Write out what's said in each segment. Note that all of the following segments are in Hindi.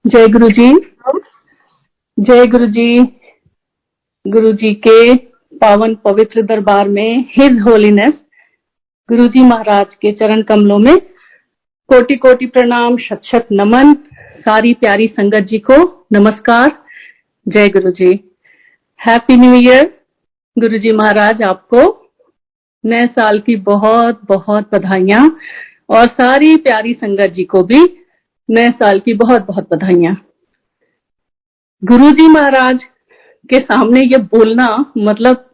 जय गुरु जी। जय गुरु जी। गुरु जी के पावन पवित्र दरबार में हिज होलीनेस गुरु जी महाराज के चरण कमलों में कोटि कोटि प्रणाम, शत शत नमन। सारी प्यारी संगत जी को नमस्कार। जय गुरु जी। Happy new year. गुरु जी महाराज आपको नए साल की बहुत बहुत बधाइयां और सारी प्यारी संगत जी को भी नए साल की बहुत बहुत बधाइयां। गुरु जी महाराज के सामने ये बोलना मतलब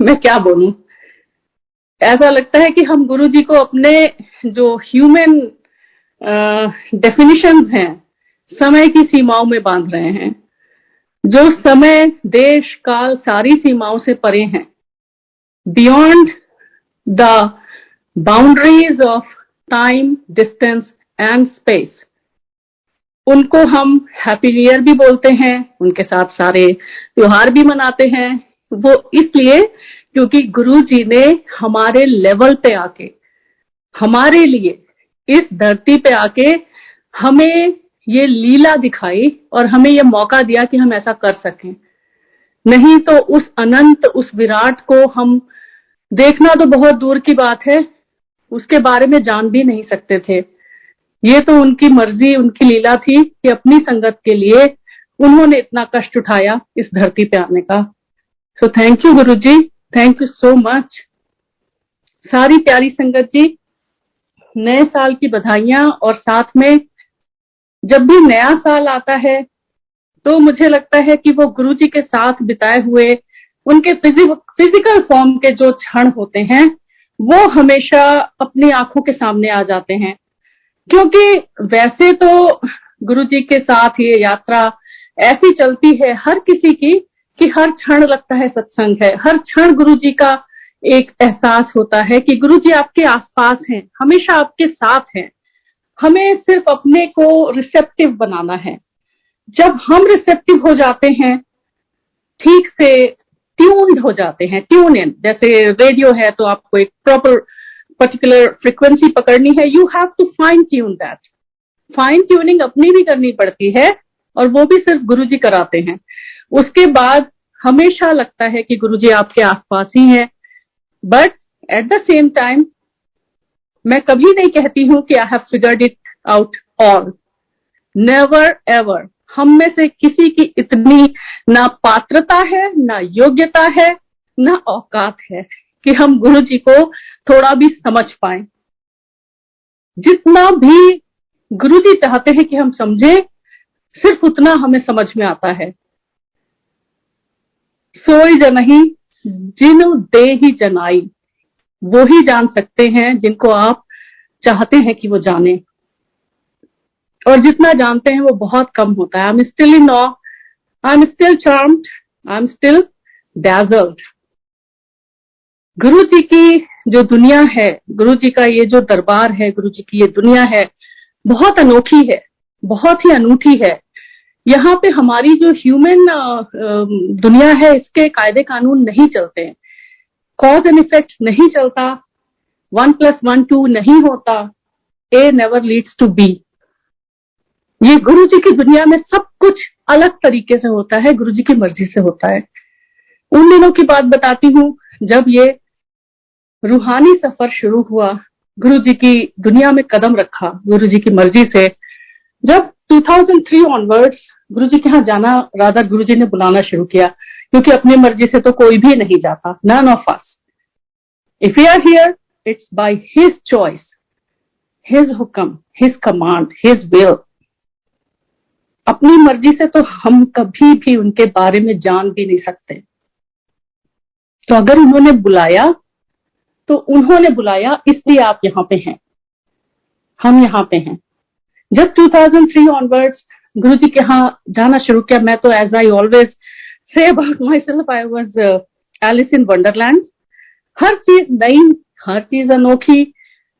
मैं क्या बोलूं, ऐसा लगता है कि हम गुरु जी को अपने जो ह्यूमन डेफिनिशंस हैं समय की सीमाओं में बांध रहे हैं, जो समय देश काल सारी सीमाओं से परे हैं, beyond the boundaries of time, distance and space. उनको हम हैप्पी न्यू ईयर भी बोलते हैं, उनके साथ सारे त्योहार भी मनाते हैं। वो इसलिए क्योंकि गुरु जी ने हमारे लेवल पे आके, हमारे लिए इस धरती पे आके हमें ये लीला दिखाई और हमें ये मौका दिया कि हम ऐसा कर सकें। नहीं तो उस अनंत, उस विराट को हम देखना तो बहुत दूर की बात है, उसके बारे में जान भी नहीं सकते थे। ये तो उनकी मर्जी, उनकी लीला थी कि अपनी संगत के लिए उन्होंने इतना कष्ट उठाया इस धरती पे आने का। So thank you Guru ji, thank you so much. सारी प्यारी संगत जी, नए साल की बधाइयां। और साथ में जब भी नया साल आता है तो मुझे लगता है कि वो गुरु जी के साथ बिताए हुए उनके फिजिकल फॉर्म के जो क्षण होते हैं वो हमेशा अपनी आंखों के सामने आ जाते हैं। क्योंकि वैसे तो गुरु जी के साथ ये यात्रा ऐसी चलती है हर किसी की कि हर क्षण लगता है सत्संग है, हर क्षण गुरु जी का एक एहसास होता है कि गुरु जी आपके आसपास हैं, हमेशा आपके साथ हैं। हमें सिर्फ अपने को रिसेप्टिव बनाना है। जब हम रिसेप्टिव हो जाते हैं, ठीक से ट्यून्ड हो जाते हैं, ट्यून इन, जैसे रेडियो है तो आपको एक प्रॉपर पर्टिकुलर फ्रीक्वेंसी पकड़नी है, you have to fine tune that. Fine tuning अपनी भी करनी पड़ती है और वो भी सिर्फ गुरुजी कराते हैं। उसके बाद हमेशा लगता है कि गुरुजी आपके आसपास ही हैं। But at the same time मैं कभी नहीं कहती हूं कि I have figured it out all. Never ever. हम में से किसी की इतनी ना पात्रता है, ना योग्यता है, ना औकात है कि हम गुरु जी को थोड़ा भी समझ पाए। जितना भी गुरु जी चाहते हैं कि हम समझें, सिर्फ उतना हमें समझ में आता है। सोई जनहि जिनु दे ही जनाई, वो ही जान सकते हैं जिनको आप चाहते हैं कि वो जाने। और जितना जानते हैं वो बहुत कम होता है। I am still in awe, I am still charmed, I am still dazzled. Guru ji की जो दुनिया है, गुरु जी का ये जो दरबार है, गुरु जी की ये दुनिया है, बहुत अनोखी है, बहुत ही अनूठी है। यहाँ पे हमारी जो ह्यूमन दुनिया है, इसके कायदे कानून नहीं चलते हैं, कॉज एंड इफेक्ट नहीं चलता, 1+1 2 नहीं होता, ए नेवर लीड्स टू बी। ये गुरु जी की दुनिया में सब कुछ अलग तरीके से होता है, गुरु जी की मर्जी से होता है। उन दिनों की बात बताती हूँ जब ये रूहानी सफर शुरू हुआ, गुरु जी की दुनिया में कदम रखा गुरु जी की मर्जी से। जब 2003 ऑनवर्ड्स गुरु जी के यहाँ जाना, राधा गुरु जी ने बुलाना शुरू किया, क्योंकि अपनी मर्जी से तो कोई भी नहीं जाता, none of us. If we are here, it's by his choice, his हुक्म, हिज कमांड, हिज विल। अपनी मर्जी से तो हम कभी भी उनके बारे में जान भी नहीं सकते। तो अगर उन्होंने बुलाया तो उन्होंने बुलाया, इसलिए आप यहाँ पे हैं, हम यहाँ पे हैं। जब 2003 ऑनवर्ड्स गुरु जी के यहाँ जाना शुरू किया, मैं तो as I always say about myself, I was Alice in Wonderland. हर चीज नई, हर चीज अनोखी।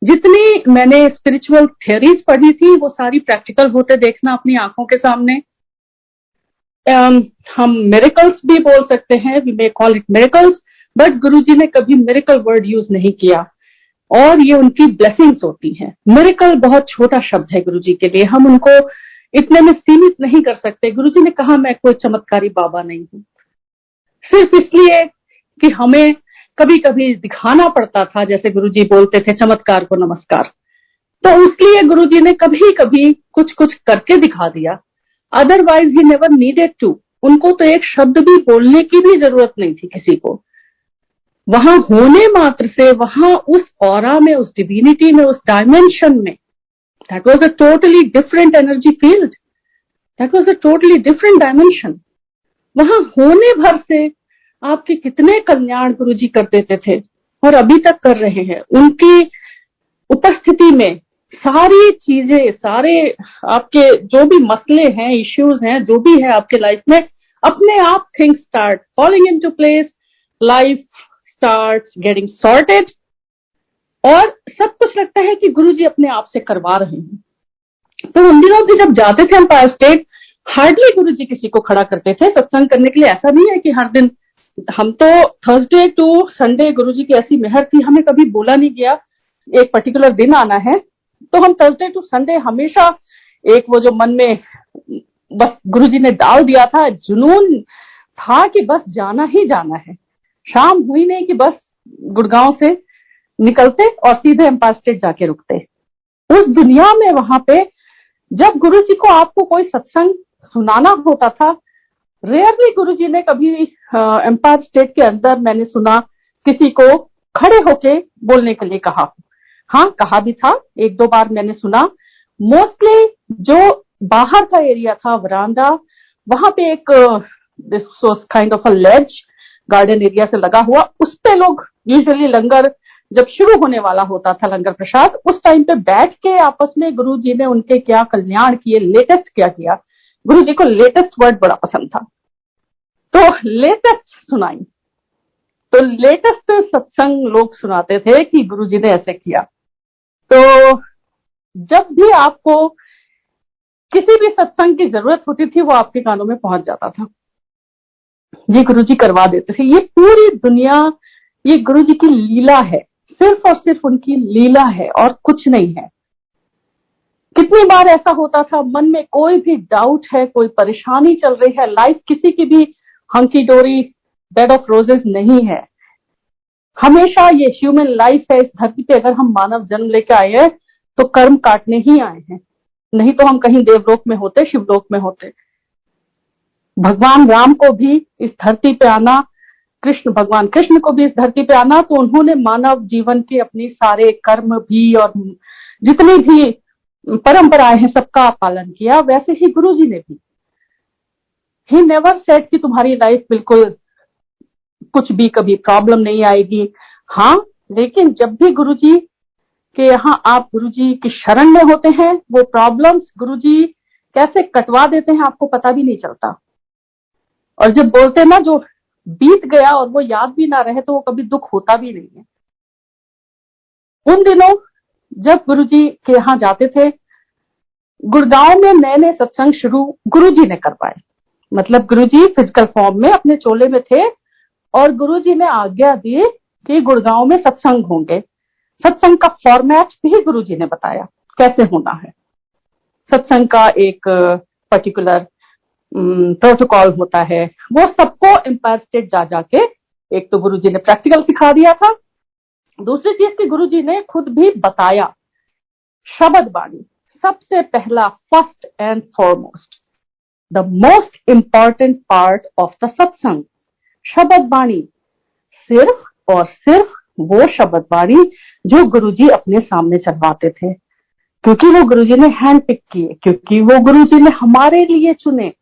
जितनी मैंने स्पिरिचुअल थियोरीज पढ़ी थी वो सारी प्रैक्टिकल होते देखना अपनी आंखों के सामने। हम मिरेकल्स भी बोल सकते हैं, we may call it miracles, but Guruji ने कभी मिरेकल वर्ड यूज नहीं किया और ये उनकी ब्लेसिंग्स होती हैं। मिरेकल बहुत छोटा शब्द है गुरुजी के लिए। हम उनको इतने में सीमित नहीं कर सकते। गुरुजी ने कहा मैं कोई चमत्कारी बाबा नहीं हूं, सिर्फ इसलिए कि हमें कभी कभी दिखाना पड़ता था, जैसे गुरुजी बोलते थे चमत्कार को नमस्कार, तो उसलिए गुरुजी ने कभी कभी कुछ कुछ करके दिखा दिया। Otherwise he never needed to. उनको तो एक शब्द भी बोलने की भी जरूरत नहीं थी किसी को। वहां होने मात्र से, वहां उस ऑरा में, उस डिविनिटी में, उस डायमेंशन में, that was a totally different energy field, that was a totally different dimension. वहां होने भर से आपके कितने कल्याण गुरुजी कर देते थे और अभी तक कर रहे हैं। उनकी उपस्थिति में सारी चीजें, सारे आपके जो भी मसले हैं, इश्यूज हैं, जो भी है आपके लाइफ में, अपने आप things start falling into place, life starts getting sorted, और सब कुछ लगता है कि गुरुजी अपने आप से करवा रहे हैं। तो उन दिनों भी जब जाते थे एम्पायर स्टेट, हार्डली गुरुजी किसी को खड़ा करते थे सत्संग करने के लिए। ऐसा नहीं है कि हर दिन, हम तो थर्सडे टू संडे गुरुजी की ऐसी मेहर थी, हमें कभी बोला नहीं गया एक पर्टिकुलर दिन आना है, तो हम थर्सडे टू संडे हमेशा, एक वो जो मन में बस गुरुजी ने डाल दिया था, जुनून था कि बस जाना ही जाना है। शाम हुई नहीं कि बस गुड़गांव से निकलते और सीधे एम्पायर स्टेट जाके रुकते। उस दुनिया में वहां पे जब गुरुजी को आपको कोई सत्संग सुनाना होता था, रेयरली गुरुजी ने कभी एम्पायर स्टेट के अंदर मैंने सुना किसी को खड़े होके बोलने के लिए कहा। हाँ, कहा भी था, एक दो बार मैंने सुना। मोस्टली जो बाहर का एरिया था, वरांडा, वहां पे एक kind of a ledge, garden area से लगा हुआ, उस पे लोग यूजुअली लंगर जब शुरू होने वाला होता था, लंगर प्रसाद, उस टाइम पे बैठ के आपस में गुरुजी ने उनके क्या कल्याण किए, लेटेस्ट क्या किया। गुरुजी को लेटेस्ट वर्ड बड़ा पसंद था, तो लेटेस्ट सुनाई। तो लेटेस्ट सत्संग लोग सुनाते थे कि गुरुजी ने ऐसे किया। तो जब भी आपको किसी भी सत्संग की जरूरत होती थी, वो आपके कानों में पहुंच जाता था, ये गुरुजी करवा देते थे। ये पूरी दुनिया, ये गुरुजी की लीला है, सिर्फ और सिर्फ उनकी लीला है और कुछ नहीं है। कितनी बार ऐसा होता था, मन में कोई भी डाउट है, कोई परेशानी चल रही है, लाइफ किसी की भी हंकी डोरी, बेड ऑफ रोजेस नहीं है। हमेशा ये ह्यूमन लाइफ है, इस धरती पे अगर हम मानव जन्म लेके आए हैं तो कर्म काटने ही आए हैं, नहीं तो हम कहीं देवलोक में होते, शिवलोक में होते। भगवान राम को भी इस धरती पे आना, भगवान कृष्ण को भी इस धरती पे आना, तो उन्होंने मानव जीवन के अपनी सारे कर्म भी और जितनी भी परंपराएं हैं सबका पालन किया। वैसे ही गुरुजी ने भी, ही नेवर सेड कि तुम्हारी लाइफ बिल्कुल कुछ भी कभी प्रॉब्लम नहीं आएगी। हाँ, लेकिन जब भी गुरुजी के यहाँ आप गुरुजी की शरण में होते हैं, वो प्रॉब्लम्स गुरुजी कैसे कटवा देते हैं आपको पता भी नहीं चलता। और जब बोलते हैं ना, जो बीत गया और वो याद भी ना रहे तो वो कभी दुख होता भी नहीं है। उन दिनों जब गुरुजी के यहाँ जाते थे, गुड़गांव में नए नए सत्संग शुरू गुरुजी ने करवाए। मतलब गुरुजी फिजिकल फॉर्म में अपने चोले में थे और गुरुजी ने आज्ञा दी कि गुड़गांव में सत्संग होंगे। सत्संग का फॉर्मेट भी गुरुजी ने बताया कैसे होना है। सत्संग का एक पर्टिकुलर प्रोटोकॉल होता है, वो सबको एम्पायर स्टेट जा जाके, एक तो गुरुजी ने प्रैक्टिकल सिखा दिया था, दूसरी चीज की गुरुजी ने खुद भी बताया। शब्द बाणी सबसे पहला, first and foremost, the most important part of the सत्संग, शब्द बाणी। सिर्फ और सिर्फ वो शब्द बाणी जो गुरुजी अपने सामने चलवाते थे, क्योंकि वो गुरुजी ने हैंड पिक किए, क्योंकि वो गुरुजी ने हमारे लिए चुने।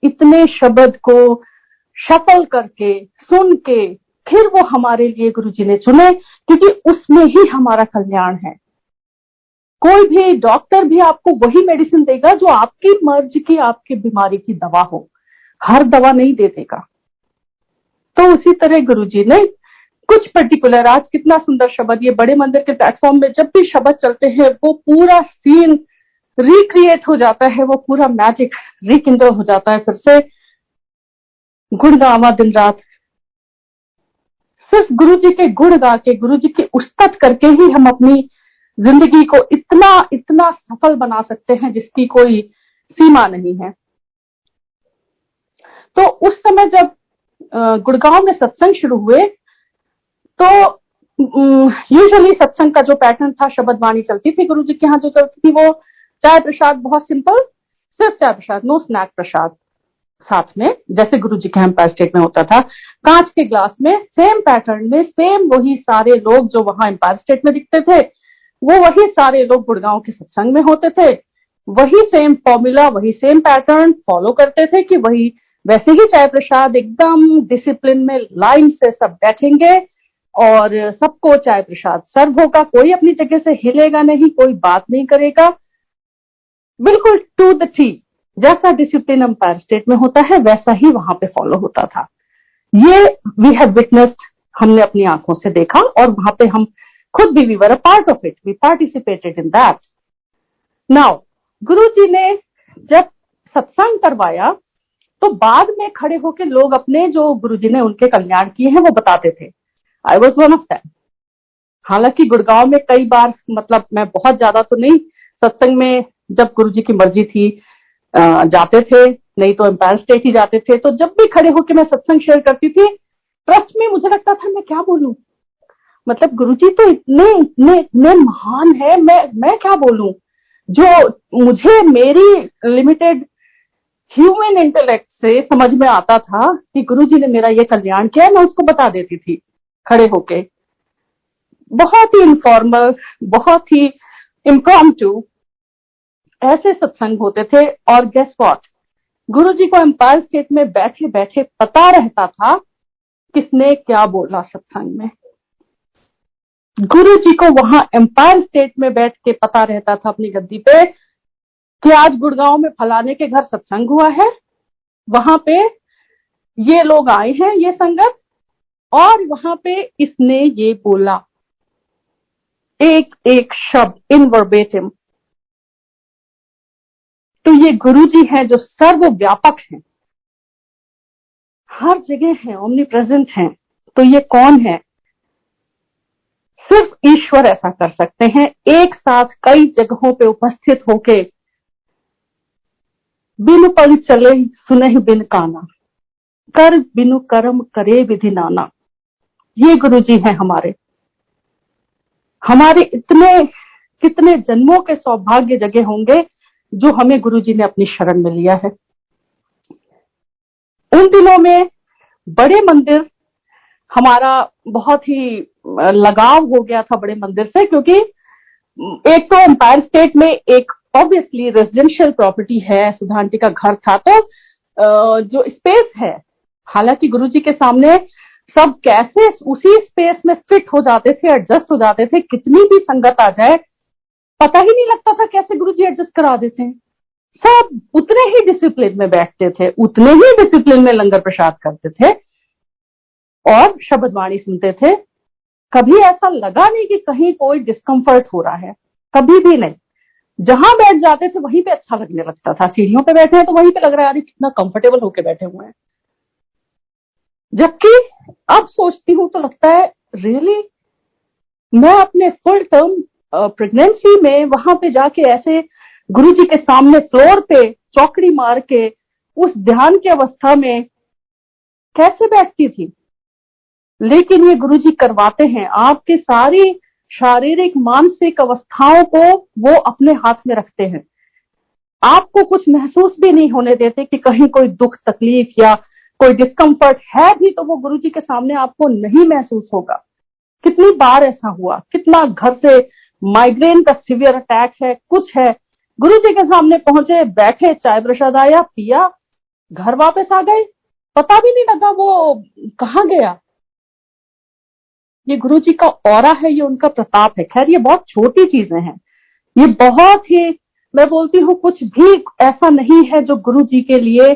इतने शब्द को शफल करके सुन के फिर वो हमारे लिए गुरुजी ने चुने, क्योंकि उसमें ही हमारा कल्याण है। कोई भी डॉक्टर भी आपको वही मेडिसिन देगा जो आपकी मर्ज की, आपकी बीमारी की दवा हो, हर दवा नहीं दे देगा। तो उसी तरह गुरुजी ने कुछ पर्टिकुलर, आज कितना सुंदर शब्द, ये बड़े मंदिर के प्लेटफॉर्म में जब भी शब्द चलते हैं वो पूरा सीन रिक्रिएट हो जाता है, वो पूरा मैजिक रिकिंडल हो जाता है। फिर से गुण गावा दिन रात, सिर्फ गुरुजी के गुण गा के, गुरुजी की उस्तत करके ही हम अपनी जिंदगी को इतना इतना सफल बना सकते हैं जिसकी कोई सीमा नहीं है। तो उस समय जब गुड़गांव में सत्संग शुरू हुए तो यूजुअली सत्संग का जो पैटर्न था, शब्द वाणी चलती थी गुरु जी के यहाँ, जो चलती थी वो चाय प्रसाद, बहुत सिंपल, सिर्फ चाय प्रसाद, नो स्नैक प्रसाद साथ में, जैसे गुरु जी के एम्पायर स्टेट में होता था, कांच के ग्लास में, सेम पैटर्न में, सेम वही सारे लोग जो वहां एम्पायर स्टेट में दिखते थे, वो वही सारे लोग गुड़गांव के सत्संग में होते थे, वही सेम फॉर्मूला, वही सेम पैटर्न फॉलो करते थे कि वही वैसे ही चाय प्रसाद एकदम डिसिप्लिन में लाइन से सब बैठेंगे और सबको चाय प्रसाद सर्व होगा, कोई अपनी जगह से हिलेगा नहीं, कोई बात नहीं करेगा, बिल्कुल टू द टी, जैसा डिसिप्लिन एम्पायर स्टेट में होता है वैसा ही वहां पे फॉलो होता था। ये वी हैव विटनेस्ड, हमने अपनी आंखों से देखा और वहां पे हम खुद भी we were a part of it, we participated in that. Now Guruji ने जब सत्संग करवाया तो बाद में खड़े होकर लोग अपने जो गुरुजी ने उनके कल्याण किए हैं वो बताते थे। I was one of them. हालांकि गुड़गांव में कई बार, मतलब मैं बहुत ज्यादा तो नहीं, सत्संग में जब गुरुजी की मर्जी थी जाते थे, नहीं तो एम्पायर स्टेट ही जाते थे। तो जब भी खड़े होकर मैं सत्संग शेयर करती थी, ट्रस्ट में मुझे लगता था मैं क्या बोलूं, मतलब गुरुजी तो इतने इतने इतने महान है, मैं क्या बोलूं। जो मुझे मेरी लिमिटेड ह्यूमन इंटेलेक्ट से समझ में आता था कि गुरुजी ने मेरा ये कल्याण किया है, मैं उसको बता देती थी खड़े होके। बहुत ही इनफॉर्मल, बहुत ही इम्प्रॉम्प्टू ऐसे सत्संग होते थे। और गेस व्हाट, गुरुजी को एम्पायर स्टेट में बैठे बैठे पता रहता था किसने क्या बोला सत्संग में। गुरुजी को वहां एम्पायर स्टेट में बैठ के पता रहता था अपनी गद्दी पे कि आज गुड़गांव में फलाने के घर सत्संग हुआ है, वहां पे ये लोग आए हैं, ये संगत, और वहां पे इसने ये बोला, एक एक शब्द इन वर्बेटिम। तो ये गुरुजी हैं जो सर्वव्यापक हैं, हर जगह हैं, ओमनी प्रेजेंट हैं। तो ये कौन है? सिर्फ ईश्वर ऐसा कर सकते हैं, एक साथ कई जगहों पे उपस्थित होके, बिनु पल चले सुनहि बिन काना, कर बिनु कर्म करे विधि नाना। ये गुरुजी हैं हमारे। हमारे इतने कितने जन्मों के सौभाग्य जगह होंगे जो हमें गुरुजी ने अपनी शरण में लिया है। उन दिनों में बड़े मंदिर, हमारा बहुत ही लगाव हो गया था बड़े मंदिर से, क्योंकि एक तो एम्पायर स्टेट में एक ऑब्वियसली रेजिडेंशियल प्रॉपर्टी है, सुधा आंटी का घर था, तो जो स्पेस है, हालांकि गुरुजी के सामने सब कैसे उसी स्पेस में फिट हो जाते थे, एडजस्ट हो जाते थे, कितनी भी संगत आ जाए पता ही नहीं लगता था कैसे गुरुजी एडजस्ट करा देते हैं। सब उतने ही डिसिप्लिन में बैठते थे, उतने ही डिसिप्लिन में लंगर प्रसाद करते थे और शब्द वाणी सुनते थे। कभी ऐसा लगा नहीं कि कहीं कोई डिस्कम्फर्ट हो रहा है, कभी भी नहीं। जहां बैठ जाते थे वहीं पे अच्छा लगने लगता था। सीढ़ियों पे बैठे हैं तो वहीं पे लग रहा है यार कितना कंफर्टेबल होके बैठे हुए हैं। जबकि अब सोचती हूं तो लगता है रियली मैं अपने फुल टर्म प्रेगनेंसी में वहां पे जाके ऐसे गुरुजी के सामने फ्लोर पे चौकड़ी मार के उस ध्यान की अवस्था में कैसे बैठती थी। लेकिन ये गुरुजी करवाते हैं, आपके सारी शारीरिक मानसिक अवस्थाओं को वो अपने हाथ में रखते हैं। आपको कुछ महसूस भी नहीं होने देते कि कहीं कोई दुख तकलीफ या कोई डिस्कम्फर्ट है भी तो वो गुरुजी के सामने आपको नहीं महसूस होगा। कितनी बार ऐसा हुआ, कितना घर से माइग्रेन का सीवियर अटैक है, कुछ है, गुरुजी के सामने पहुंचे, बैठे, चाय प्रसाद आया, पिया, घर वापस आ गए, पता भी नहीं लगा वो कहाँ गया। ये गुरुजी का ऑरा है, ये उनका प्रताप है। खैर ये बहुत छोटी चीजें हैं, ये बहुत ही, मैं बोलती हूँ कुछ भी ऐसा नहीं है जो गुरुजी के लिए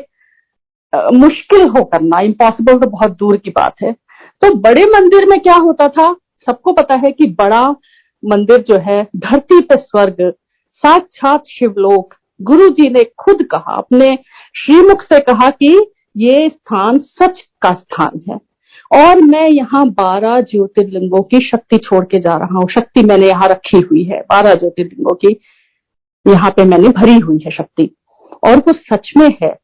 मुश्किल हो करना। इम्पॉसिबल तो बहुत दूर की बात है। तो बड़े मंदिर में क्या होता था, सबको पता है कि बड़ा मंदिर जो है, धरती पे स्वर्ग, साक्षात शिवलोक। गुरुजी ने खुद कहा, अपने श्रीमुख से कहा कि ये स्थान सच का स्थान है और मैं यहाँ 12 ज्योतिर्लिंगों की शक्ति छोड़ के जा रहा हूँ। शक्ति मैंने यहाँ रखी हुई है, 12 ज्योतिर्लिंगों की यहाँ पे मैंने भरी हुई है शक्ति। और वो सच में है।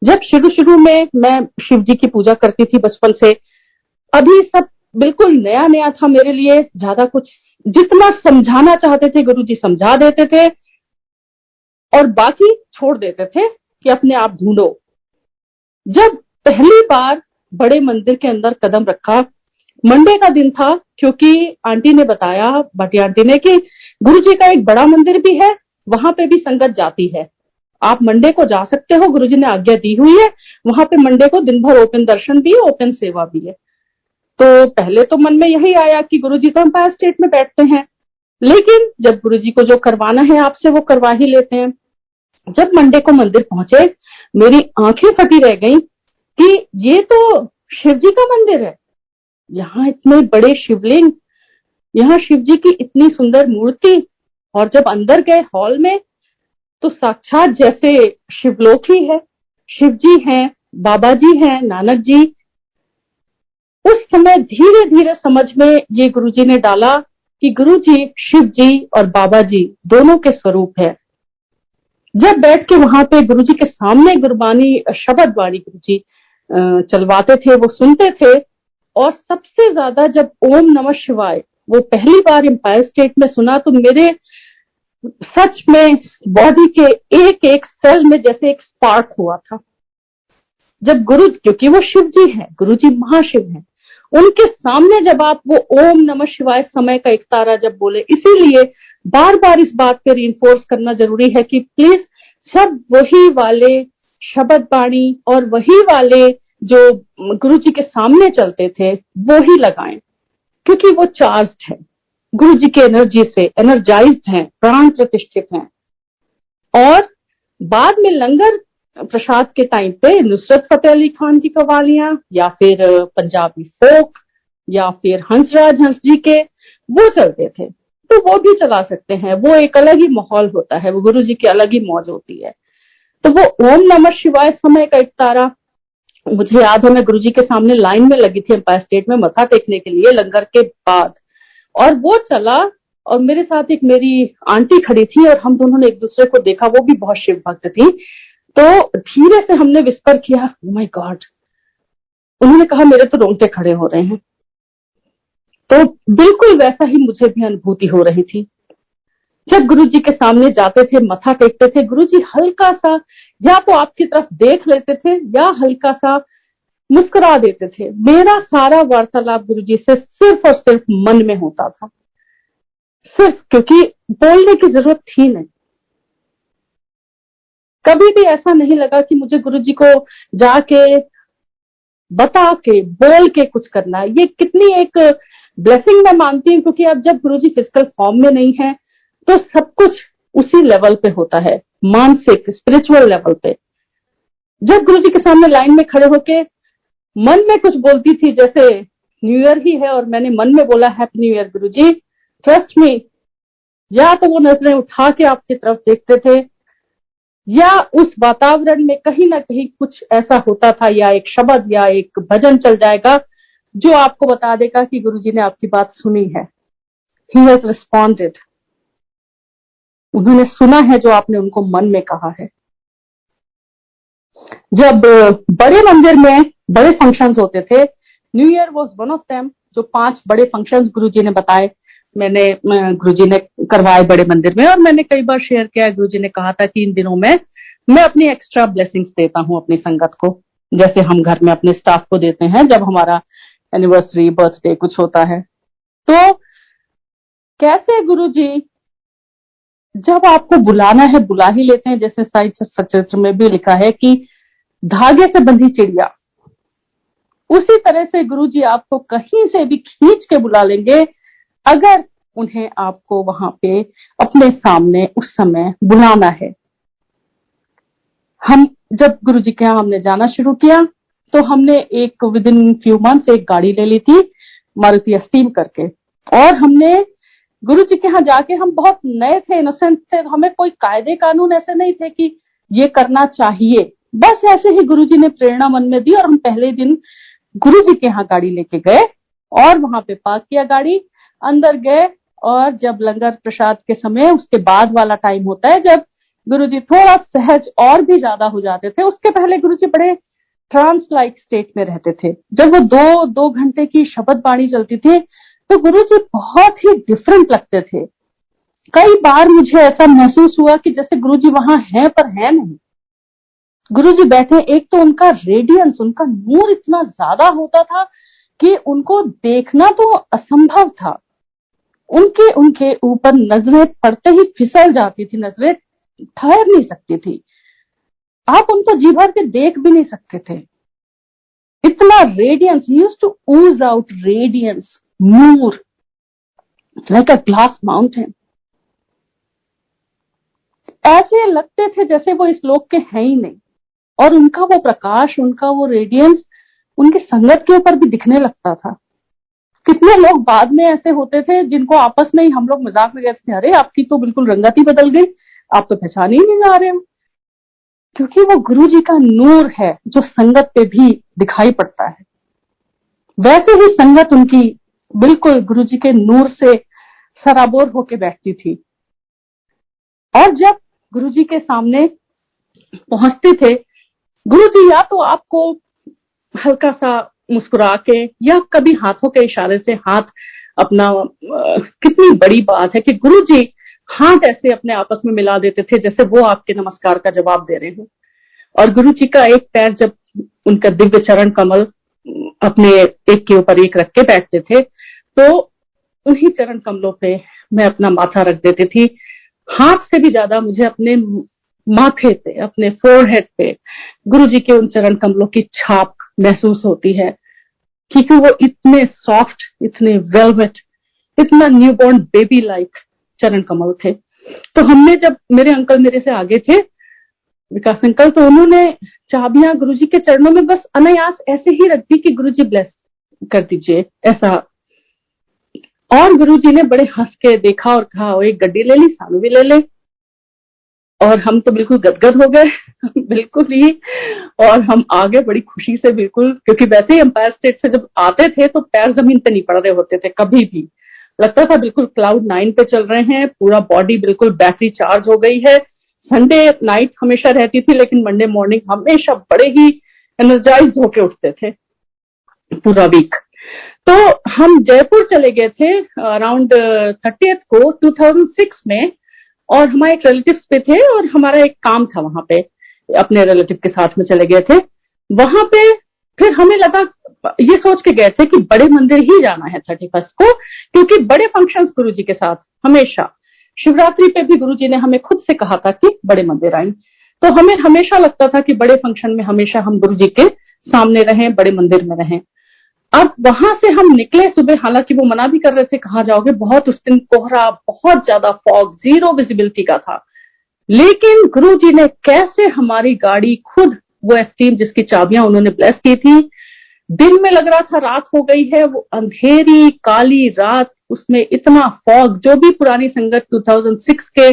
जब शुरू शुरू में मैं शिव जी की पूजा करती थी बचपन से, अभी सब बिल्कुल नया नया था मेरे लिए। ज्यादा कुछ जितना समझाना चाहते थे गुरु जी समझा देते थे और बाकी छोड़ देते थे कि अपने आप ढूंढो। जब पहली बार बड़े मंदिर के अंदर कदम रखा, मंडे का दिन था, क्योंकि आंटी ने बताया, भाटी आंटी ने, कि गुरु जी का एक बड़ा मंदिर भी है, वहां पे भी संगत जाती है, आप मंडे को जा सकते हो, गुरुजी ने आज्ञा दी हुई है। वहां पे मंडे को दिन भर ओपन दर्शन भी है, ओपन सेवा भी है। तो पहले तो मन में यही आया कि गुरुजी तो एम्पायर स्टेट में बैठते हैं, लेकिन जब गुरुजी को जो करवाना है आपसे वो करवा ही लेते हैं। जब मंडे को मंदिर पहुंचे, मेरी आंखें फटी रह गई कि ये तो शिव जी का मंदिर है, यहाँ इतने बड़े शिवलिंग, यहाँ शिव जी की इतनी सुंदर मूर्ति। और जब अंदर गए हॉल में तो साक्षात जैसे शिवलोक ही है, शिव जी हैं, बाबा जी हैं, नानक जी। उस समय धीरे धीरे समझ में ये गुरुजी ने डाला कि गुरुजी शिव जी और बाबा जी दोनों के स्वरूप है। जब बैठ के वहां पे गुरुजी के सामने गुरबानी शब्द वाणी गुरुजी चलवाते थे, वो सुनते थे। और सबसे ज्यादा जब ओम नमः शिवाय वो पहली बार एम्पायर स्टेट में सुना तो मेरे सच में बॉडी के एक एक सेल में जैसे एक स्पार्क हुआ था। जब गुरु, क्योंकि वो शिव जी हैं, गुरु जी महाशिव हैं, उनके सामने जब आप वो ओम नमः शिवाय समय का एक तारा जब बोले, इसीलिए बार बार इस बात पे रिइंफोर्स करना जरूरी है कि प्लीज सब वही वाले शब्द बाणी और वही वाले जो गुरु जी के सामने चलते थे वो ही लगाएं, क्योंकि वो चार्ज्ड है, गुरु जी की एनर्जी से एनर्जाइज्ड हैं, प्राण प्रतिष्ठित हैं। और बाद में लंगर प्रसाद के टाइम पे नुसरत फतेह अली खान की कवालियां या फिर पंजाबी फोक या फिर हंसराज हंस जी के वो चलते थे, तो वो भी चला सकते हैं। वो एक अलग ही माहौल होता है, वो गुरु जी की अलग ही मौज होती है। तो वो ओम नमः शिवाय समय का एक तारा, मुझे याद है मैं गुरु जी के सामने लाइन में लगी थी एम्पायर स्टेट में मत्था टेकने के लिए लंगर के बाद, और वो चला और मेरे साथ एक मेरी आंटी खड़ी थी और हम दोनों ने एक दूसरे को देखा, वो भी बहुत शिव भक्त थी। तो धीरे से हमने विस्पर किया, ओह माय गॉड। उन्होंने कहा मेरे तो रोंगटे खड़े हो रहे हैं। तो बिल्कुल वैसा ही मुझे भी अनुभूति हो रही थी। जब गुरु जी के सामने जाते थे, मत्था टेकते थे, गुरु जी हल्का सा या तो आपकी तरफ देख लेते थे या हल्का सा मुस्कुरा देते थे। मेरा सारा वार्तालाप गुरु जी से सिर्फ और सिर्फ मन में होता था, सिर्फ, क्योंकि बोलने की जरूरत थी नहीं। कभी भी ऐसा नहीं लगा कि मुझे गुरु जी को जाके बता के बोल के कुछ करना है। ये कितनी एक ब्लेसिंग मैं मानती हूँ, क्योंकि अब जब गुरु जी फिजिकल फॉर्म में नहीं है तो सब कुछ उसी लेवल पे होता है, मानसिक स्पिरिचुअल लेवल पे। जब गुरु जी के सामने लाइन में खड़े होके मन में कुछ बोलती थी, जैसे न्यू ईयर ही है और मैंने मन में बोला हैप्पी न्यू ईयर गुरु जी, ट्रस्ट मी, या तो वो नजरें उठा के आपकी तरफ देखते थे या उस वातावरण में कहीं ना कहीं कुछ ऐसा होता था, या एक शब्द या एक भजन चल जाएगा जो आपको बता देगा कि गुरुजी ने आपकी बात सुनी है। ही हैज रिस्पॉन्डेड, उन्होंने सुना है जो आपने उनको मन में कहा है। जब बड़े मंदिर में बड़े फंक्शंस होते थे, new year was one of them, जो 5 बड़े फंक्शंस गुरुजी ने बताए, मैंने गुरुजी ने करवाए बड़े मंदिर में, और मैंने कई बार शेयर किया। गुरुजी ने कहा था कि इन दिनों में मैं अपनी एक्स्ट्रा ब्लेसिंग्स देता हूँ अपनी संगत को, जैसे हम घर में अपने स्टाफ को देते हैं जब हमारा एनिवर्सरी बर्थडे कुछ होता है। तो कैसे गुरुजी जब आपको बुलाना है बुला ही लेते हैं, जैसे साई सचरित्र में भी लिखा है कि धागे से बंधी चिड़िया, उसी तरह से गुरुजी आपको कहीं से भी खींच के बुला लेंगे अगर उन्हें आपको वहां पे अपने सामने उस समय बुलाना है। हम जब गुरुजी के यहाँ हमने जाना शुरू किया तो हमने एक विद इन फ्यू मंथ्स एक गाड़ी ले ली थी मारुति एस्टीम करके, और हमने गुरुजी के यहाँ जाके, हम बहुत नए थे, इनोसेंट थे, हमें कोई कायदे कानून ऐसे नहीं थे कि ये करना चाहिए, बस ऐसे ही गुरुजी ने प्रेरणा मन में दी और हम पहले दिन गुरुजी के यहाँ गाड़ी लेके गए और वहां पे पार्क किया गाड़ी, अंदर गए। और जब लंगर प्रसाद के समय उसके बाद वाला टाइम होता है जब गुरुजी थोड़ा सहज और भी ज्यादा हो जाते थे। उसके पहले गुरुजी बड़े ट्रांस लाइक स्टेट में रहते थे। जब वो 2 घंटे की शब्द बाणी चलती थी तो गुरुजी बहुत ही डिफरेंट लगते थे। कई बार मुझे ऐसा महसूस हुआ कि जैसे गुरुजी वहां हैं पर है नहीं। गुरुजी बैठे, एक तो उनका रेडियंस, उनका नूर इतना ज्यादा होता था कि उनको देखना तो असंभव था। उनके उनके ऊपर नजरें पड़ते ही फिसल जाती थी, नजरें ठहर नहीं सकती थी। आप उनको जी भर के देख भी नहीं सकते थे। इतना radiance, he used to ooze out radiance, नूर, लाइक अ ग्लास माउंटेन। ऐसे लगते थे जैसे वो इस लोक के हैं ही नहीं। और उनका वो प्रकाश, उनका वो रेडियंस उनकी संगत के ऊपर भी दिखने लगता था। कितने लोग बाद में ऐसे होते थे जिनको आपस में ही हम लोग मजाक में कहते थे, अरे आपकी तो बिल्कुल रंगत ही बदल गई, आप तो पहचान ही नहीं जा रहे हो। क्योंकि वो गुरु जी का नूर है जो संगत पे भी दिखाई पड़ता है। वैसे ही संगत उनकी बिल्कुल गुरु जी के नूर से सराबोर होके बैठती थी। और जब गुरु जी के सामने पहुंचते थे, गुरु जी या तो आपको हल्का सा मुस्कुरा के या कभी हाथों के इशारे से हाथ अपना, कितनी बड़ी बात है कि गुरु जी हाथ ऐसे अपने आपस में मिला देते थे जैसे वो आपके नमस्कार का जवाब दे रहे हो। और गुरु जी का एक पैर, जब उनका दिव्य चरण कमल अपने एक के ऊपर एक रख के बैठते थे तो उन्हीं चरण कमलों पे मैं अपना माथा रख देती थी। हाथ से भी ज्यादा मुझे अपने माथे पे, अपने फोरहेड पे गुरु जी के उन चरण कमलों की छाप महसूस होती है, क्योंकि वो इतने सॉफ्ट, इतने वेलवेट, इतना न्यूबॉर्न बेबी लाइक चरण कमल थे। तो हमने, जब मेरे अंकल मेरे से आगे थे, विकास अंकल, तो उन्होंने चाबियां गुरुजी के चरणों में बस अनायास ऐसे ही रख दी कि गुरुजी ब्लेस कर दीजिए, ऐसा। और गुरुजी ने बड़े हंस के देखा और कहा, वो एक गड्डी ले ली, सानू भी ले ले। और हम तो बिल्कुल गदगद हो गए बिल्कुल ही। और हम आगे बड़ी खुशी से, बिल्कुल, क्योंकि वैसे ही एम्पायर स्टेट से जब आते थे तो पैर जमीन पे नहीं पड़ रहे होते थे कभी भी। लगता था बिल्कुल क्लाउड 9 पे चल रहे हैं, पूरा बॉडी बिल्कुल बैटरी चार्ज हो गई है। संडे नाइट हमेशा रहती थी, लेकिन मंडे मॉर्निंग हमेशा बड़े ही एनर्जाइज होके उठते थे पूरा वीक। तो हम जयपुर चले गए थे अराउंड 30th को 2006 में, और हमारे एक रिलेटिव्स पे थे और हमारा एक काम था वहां पे, अपने रिलेटिव के साथ में चले गए थे वहां पे। फिर हमें लगा, ये सोच के गए थे कि बड़े मंदिर ही जाना है 31st को, क्योंकि बड़े फंक्शंस गुरुजी के साथ हमेशा। शिवरात्रि पे भी गुरुजी ने हमें खुद से कहा था कि बड़े मंदिर आए, तो हमें हमेशा लगता था कि बड़े फंक्शन में हमेशा हम गुरुजी के सामने रहें, बड़े मंदिर में रहें। अब वहां से हम निकले सुबह, हालांकि वो मना भी कर रहे थे, कहाँ जाओगे, बहुत उस दिन कोहरा, बहुत ज्यादा फॉग, जीरो विजिबिलिटी का था। लेकिन गुरुजी ने कैसे हमारी गाड़ी खुद, वो एस्टीम जिसकी चाबियां उन्होंने ब्लेस की थी, दिन में लग रहा था रात हो गई है, वो अंधेरी काली रात, उसमें इतना फॉग। जो भी पुरानी संगत 2006 के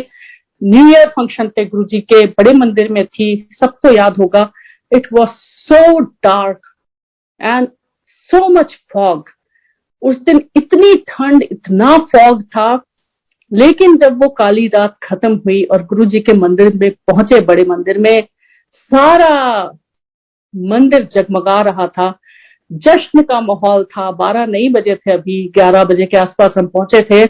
न्यू ईयर फंक्शन पे गुरुजी के बड़े मंदिर में थी, सबको याद होगा, it was so dark and so much fog. उस दिन इतनी ठंड, इतना फॉग था। लेकिन जब वो काली रात खत्म हुई और गुरुजी के मंदिर में पहुंचे, बड़े मंदिर में, सारा मंदिर जगमगा रहा था, जश्न का माहौल था। 12 नहीं बजे थे, अभी 11 बजे के आसपास हम पहुंचे थे।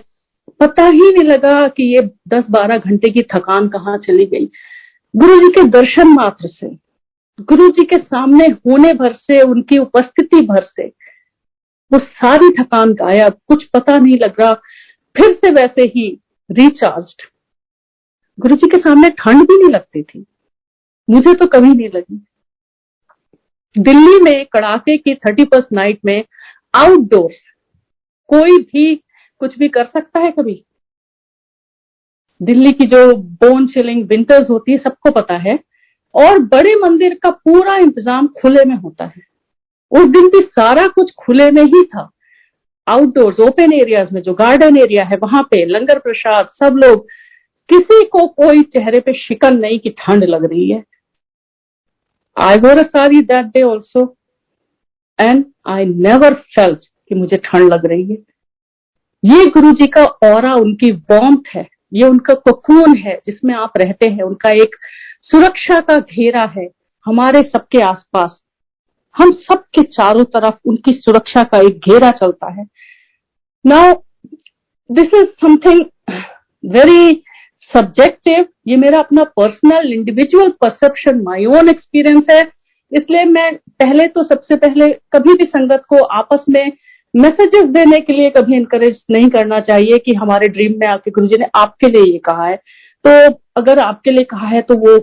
पता ही नहीं लगा कि ये 10-12 घंटे की थकान कहाँ चली गई। गुरुजी के दर्शन मात्र से, गुरुजी के सामने होने भर से, उनकी उपस्थिति भर से वो सारी थकान गायब, कुछ पता नहीं लग रहा, फिर से वैसे ही रिचार्ज्ड। गुरुजी के सामने ठंड भी नहीं लगती थी, मुझे तो कभी नहीं लगी। दिल्ली में कड़ाके की 31st नाइट में आउटडोर्स कोई भी कुछ भी कर सकता है कभी? दिल्ली की जो बोन चिलिंग विंटर्स होती है सबको पता है, और बड़े मंदिर का पूरा इंतजाम खुले में होता है। उस दिन भी सारा कुछ खुले में ही था, आउटडोर्स, ओपन एरियाज में, जो गार्डन एरिया है वहां पे लंगर प्रसाद, सब लोग, किसी को कोई चेहरे पे शिकन नहीं कि ठंड लग रही है। I wore a sari that day also and I never felt कि मुझे ठंड लग रही है। ये गुरुजी का ऑरा, उनकी वार्मथ है ये उनका कोकून है जिसमें आप रहते हैं, उनका एक सुरक्षा का घेरा है हमारे सबके आसपास। हम सबके चारों तरफ उनकी सुरक्षा का एक घेरा चलता है। Now this is something very subjective, ये मेरा अपना personal individual perception, my own experience है। इसलिए मैं पहले तो सबसे पहले कभी भी संगत को आपस में मैसेजेस देने के लिए कभी इनकरेज नहीं करना चाहिए कि हमारे ड्रीम में आके गुरुजी ने आपके लिए ये कहा है। तो अगर आपके लिए कहा है तो वो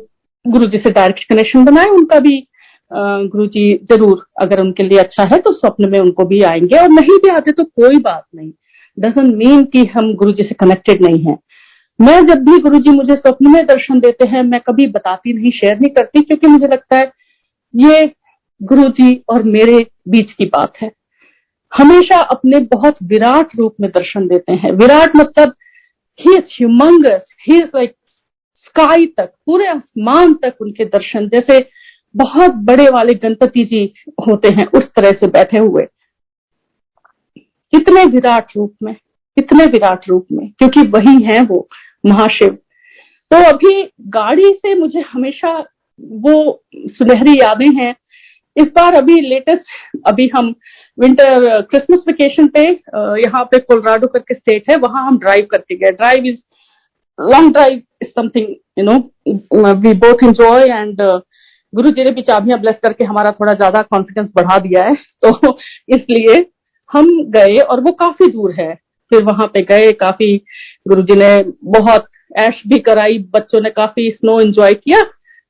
गुरुजी से डायरेक्ट कनेक्शन बनाए, उनका भी गुरुजी जरूर, अगर उनके लिए अच्छा है तो स्वप्न में उनको भी आएंगे, और नहीं भी आते तो कोई बात नहीं, डजंट मीन कि हम गुरुजी से कनेक्टेड नहीं है। मैं जब भी गुरुजी मुझे स्वप्न में दर्शन देते हैं, मैं कभी बताती नहीं, शेयर नहीं करती, क्योंकि मुझे लगता है ये गुरुजी और मेरे बीच की बात है। हमेशा अपने बहुत विराट रूप में दर्शन देते हैं। विराट मतलब he is humongous, he is like sky तक, पूरे आसमान तक उनके दर्शन, जैसे बहुत बड़े वाले गणपति जी होते हैं उस तरह से बैठे हुए, इतने विराट रूप में, इतने विराट रूप में, क्योंकि वही है वो महाशिव। तो अभी गाड़ी से मुझे हमेशा वो सुनहरी यादें हैं। इस बार अभी लेटेस्ट, अभी हम विंटर क्रिसमस वेकेशन पे यहाँ पे कोलोराडो करके स्टेट है, वहां हम ड्राइव करके गए। Drive is long drive is something you know we both enjoy, and Guru ji ने भी चाबियां ब्लेस करके हमारा थोड़ा ज्यादा कॉन्फिडेंस बढ़ा दिया है, तो इसलिए हम गए, और वो काफी दूर है। फिर वहां पे गए, काफी गुरु जी ने बहुत ऐश भी कराई, बच्चों ने काफी स्नो एंजॉय किया,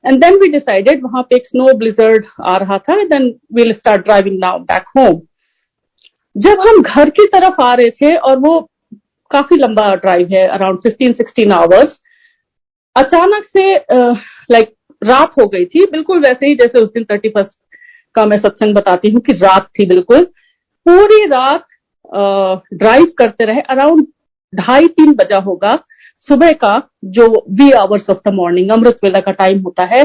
एंड देन वी डिसाइडेड, वहां पे एक स्नो ब्लिजर्ड आ रहा था, then we'll start driving now back home. जब हम घर की तरफ आ रहे थे, और वो काफी लंबा ड्राइव है, अराउंड 15-16 आवर्स, अचानक से लाइक रात हो गई थी, बिल्कुल वैसे ही जैसे उस दिन 31 का मैं सत्संग बताती हूँ कि रात थी बिल्कुल। पूरी रात ड्राइव करते रहे, अराउंड 2:30-3 बजा होगा सुबह का, जो wee hours of the morning, Amrit vela का टाइम होता है।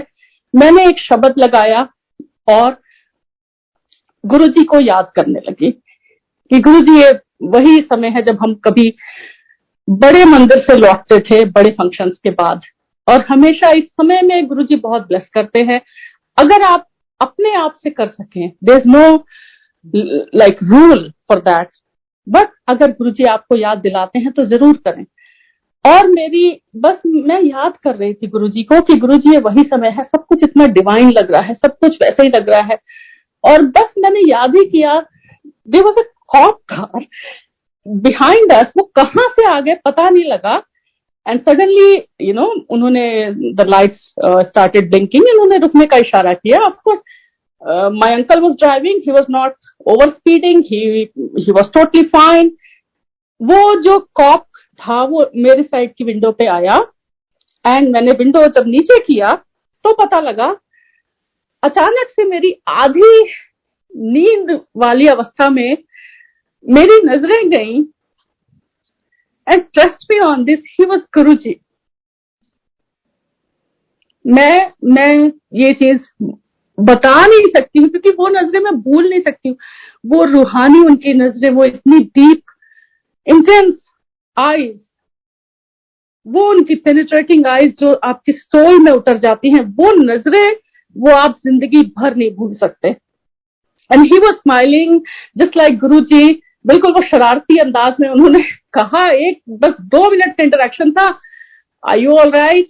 मैंने एक शब्द लगाया और गुरुजी को याद करने लगी कि गुरुजी ये वही समय है जब हम कभी बड़े मंदिर से लौटते थे बड़े फंक्शंस के बाद, और हमेशा इस समय में गुरुजी बहुत ब्लेस करते हैं। अगर आप अपने आप से कर सकें, there is no like rule for that, but अगर गुरुजी आपको याद दिलाते हैं तो जरूर करें। और मेरी बस मैं याद कर रही थी गुरुजी को कि गुरुजी ये वही समय है, सब कुछ इतना डिवाइन लग रहा है, सब कुछ वैसे ही लग रहा है, और बस मैंने याद ही किया, there was a cop car behind us, वो कहां से आ गए पता नहीं लगा, एंड सडनली यू नो उन्होंने द लाइट्स स्टार्टेड ब्लिंकिंग, इन्होंने रुकने का इशारा किया। Of course my uncle was driving, he was not over speeding, he was totally fine. वो जो कॉप था वो मेरे साइड की विंडो पे आया, एंड मैंने विंडो जब नीचे किया तो पता लगा, अचानक से मेरी आधी नींद वाली अवस्था में मेरी नजरें गई, and trust me on this, he was Guruji. मैं ये चीज बता नहीं सकती हूँ, क्योंकि वो नजरें मैं भूल नहीं सकती हूँ। वो रूहानी उनकी नजरें, वो इतनी डीप इंटेंस आईज, वो उनकी पेनिट्रेटिंग आईज जो आपकी सोल में उतर जाती हैं, वो नजरें, वो आप जिंदगी भर नहीं भूल सकते। And he was smiling just like Guruji, बिल्कुल वो शरारती अंदाज में उन्होंने कहा, एक बस 2 मिनट का इंटरेक्शन था, आर यू ऑल राइट,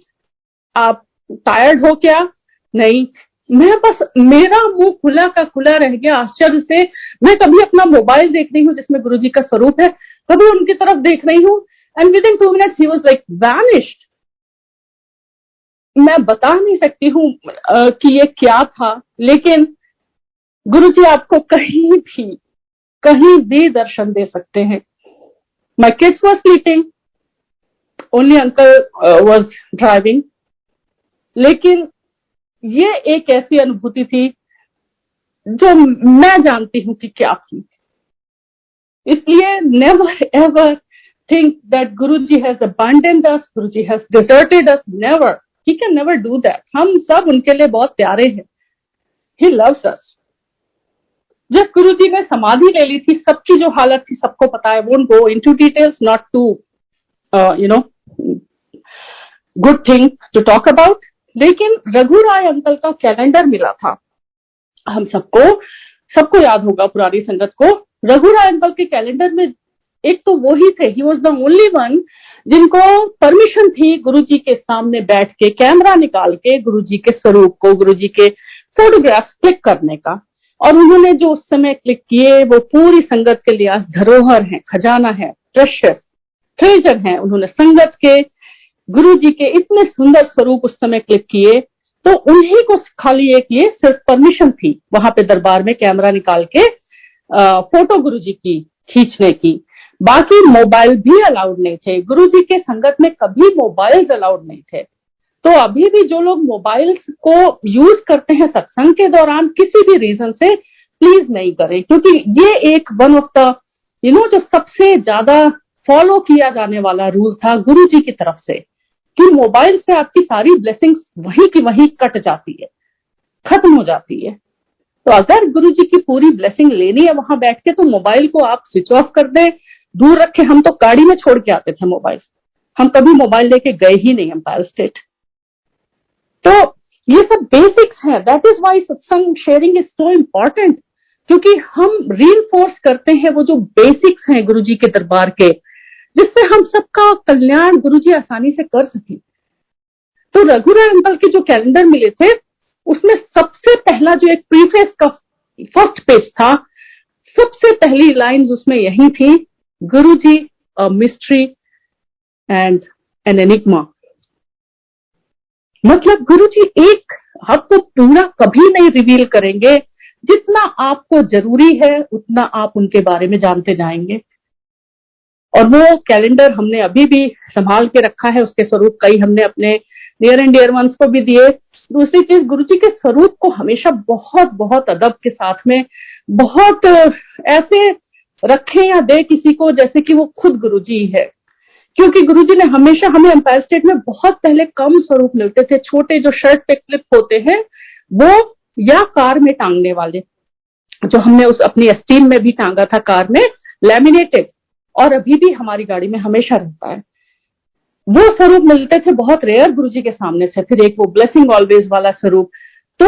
आप टायर्ड हो क्या? नहीं। मैं बस, मेरा मुंह खुला का खुला रह गया आश्चर्य से। मैं कभी अपना मोबाइल देख रही हूँ जिसमें गुरुजी का स्वरूप है, कभी उनकी तरफ देख रही हूँ, and with in 2 minutes he was like vanished. मैं बता नहीं सकती हूँ कि ये क्या था, लेकिन गुरुजी आपको कहीं भी दर्शन दे सकते हैं। My kids were sleeping, only uncle was driving, लेकिन ये एक ऐसी अनुभूति थी जो मैं जानती हूं कि क्या थी। इसलिए never ever think that Guruji has abandoned us, Guruji has deserted us, never. He can never do that. हम सब उनके लिए बहुत प्यारे हैं। He loves us. जब गुरुजी ने समाधि ले ली थी, सबकी जो हालत थी सबको पता है, won't go into details, not to you know good thing to talk about. लेकिन रघु राय अंकल का कैलेंडर मिला था हम सबको याद होगा पुरानी संगत को। रघु राय अंकल के कैलेंडर में एक तो वो ही थे, he was the only one जिनको परमिशन थी गुरुजी के सामने बैठ के कैमरा निकाल के गुरुजी के स्वरूप को, गुरुजी के फोटोग्राफ्स क्लिक करने का। और उन्होंने जो उस समय क्लिक किए वो पूरी संगत के लिए धरोहर है, खजाना है, प्रेशियस ट्रेजर है। उन्होंने संगत के गुरुजी के इतने सुंदर स्वरूप उस समय क्लिक किए, तो उन्हीं को खाली एक ये सिर्फ परमिशन थी वहां पे दरबार में कैमरा निकाल के फोटो गुरुजी की खींचने की। बाकी मोबाइल भी अलाउड नहीं थे, गुरुजी के संगत में कभी मोबाइल्स अलाउड नहीं थे। तो अभी भी जो लोग मोबाइल्स को यूज करते हैं सत्संग के दौरान, किसी भी रीजन से प्लीज नहीं करें, क्योंकि ये एक वन ऑफ द जो सबसे ज्यादा फॉलो किया जाने वाला रूल था गुरुजी की तरफ से, कि मोबाइल से आपकी सारी ब्लेसिंग्स वहीं की वहीं कट जाती है, खत्म हो जाती है। तो अगर गुरुजी की पूरी ब्लेसिंग लेनी है वहां बैठ के, तो मोबाइल को आप स्विच ऑफ कर दें, दूर रखें। हम तो गाड़ी में छोड़ के आते थे मोबाइल, हम कभी मोबाइल लेके गए ही नहीं एम्पायर स्टेट। तो ये सब बेसिक्स हैं, दैट इज वाई सत्संग शेयरिंग इज सो इम्पोर्टेंट, क्योंकि हम रीइंफोर्स करते हैं वो जो बेसिक्स हैं गुरुजी के दरबार के, जिससे हम सबका कल्याण गुरुजी आसानी से कर सके। तो रघुराय अंकल के जो कैलेंडर मिले थे उसमें सबसे पहला जो एक प्रीफेस का फर्स्ट पेज था, सबसे पहली लाइंस उसमें यही थी, Guruji a mystery and an enigma. मतलब गुरुजी एक आपको पूरा कभी नहीं रिवील करेंगे, जितना आपको जरूरी है उतना आप उनके बारे में जानते जाएंगे। और वो कैलेंडर हमने अभी भी संभाल के रखा है, उसके स्वरूप कई हमने अपने नियर एंड डियर वंस को भी दिए। दूसरी चीज, गुरुजी के स्वरूप को हमेशा बहुत बहुत अदब के साथ में बहुत ऐसे रखें या दे किसी को जैसे कि वो खुद गुरुजी है, क्योंकि गुरुजी ने हमेशा हमें एम्पायर स्टेट में बहुत पहले कम स्वरूप मिलते थे, छोटे जो शर्ट पे क्लिप होते हैं वो, या कार में टांगने वाले, जो हमने उस अपनी एस्टीम में भी टांगा था कार में, लैमिनेटेड, और अभी भी हमारी गाड़ी में हमेशा रहता है। वो स्वरूप मिलते थे बहुत रेयर गुरुजी के सामने से। फिर एक वो ब्लेसिंग ऑलवेज वाला स्वरूप। तो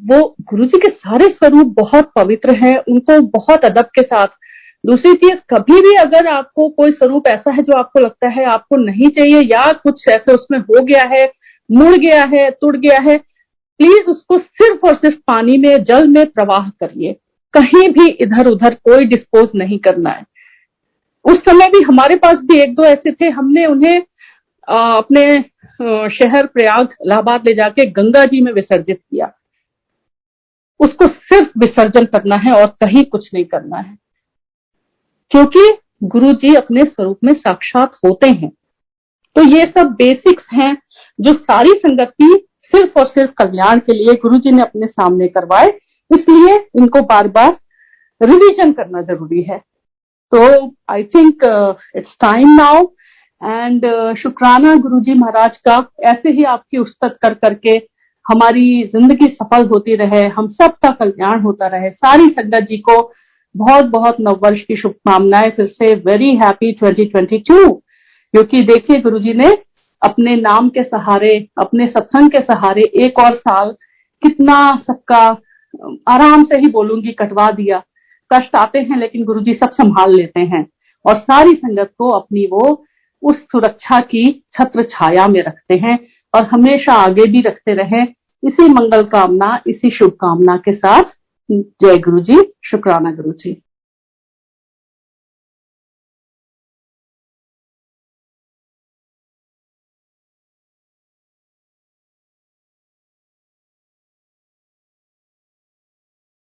वो गुरुजी के सारे स्वरूप बहुत पवित्र हैं, उनको बहुत अदब के साथ। दूसरी चीज, कभी भी अगर आपको कोई स्वरूप ऐसा है जो आपको लगता है आपको नहीं चाहिए, या कुछ ऐसे उसमें हो गया है, मुड़ गया है, टूट गया है, प्लीज उसको सिर्फ और सिर्फ पानी में, जल में प्रवाह करिए, कहीं भी इधर उधर कोई डिस्पोज नहीं करना है। उस समय भी हमारे पास भी एक दो ऐसे थे, हमने उन्हें अपने शहर प्रयाग इलाहाबाद ले जाके गंगा जी में विसर्जित किया। उसको सिर्फ विसर्जन करना है और कहीं कुछ नहीं करना है, क्योंकि गुरुजी अपने स्वरूप में साक्षात होते हैं। तो ये सब बेसिक्स हैं जो सारी संगत की सिर्फ और सिर्फ कल्याण के लिए गुरुजी ने अपने सामने करवाए, इसलिए इनको बार बार रिवीजन करना जरूरी है। तो I think it's time now, and शुक्राना गुरुजी महाराज का, ऐसे ही आपकी उस्तत कर करके हमारी जिंदगी सफल होती रहे, हम सबका कल्याण होता रहे। सारी संगत जी को बहुत बहुत नववर्ष की शुभकामनाएं, फिर से वेरी हैप्पी 2022। क्योंकि देखिए गुरुजी ने अपने नाम के सहारे, अपने सत्संग के सहारे एक और साल कितना सबका आराम से ही बोलूंगी कटवा दिया। कष्ट आते हैं लेकिन गुरुजी सब संभाल लेते हैं और सारी संगत को अपनी वो उस सुरक्षा की छत्र छाया में रखते हैं और हमेशा आगे भी रखते रहे। इसी मंगल कामना, इसी शुभकामना के साथ जय गुरुजी, शुक्राना गुरुजी।